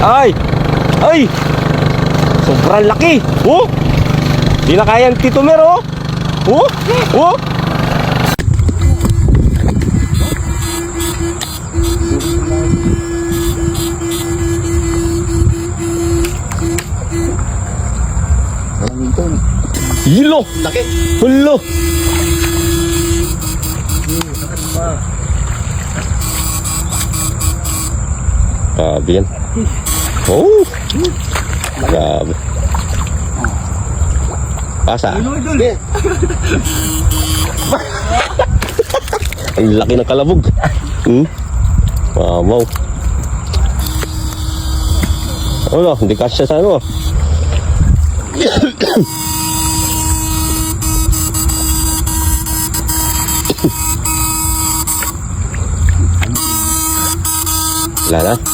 Ay! Ay! Sobrang laki! Oh! Di na kayang Tito Mer, oh! Oh! Oh! Hilo! Laki. Hulo! Grabe yan. Oh! Grabe. Pasa. Ang laki ng kalabog. Wow. Ano, hindi kasya sa ano. Wala na.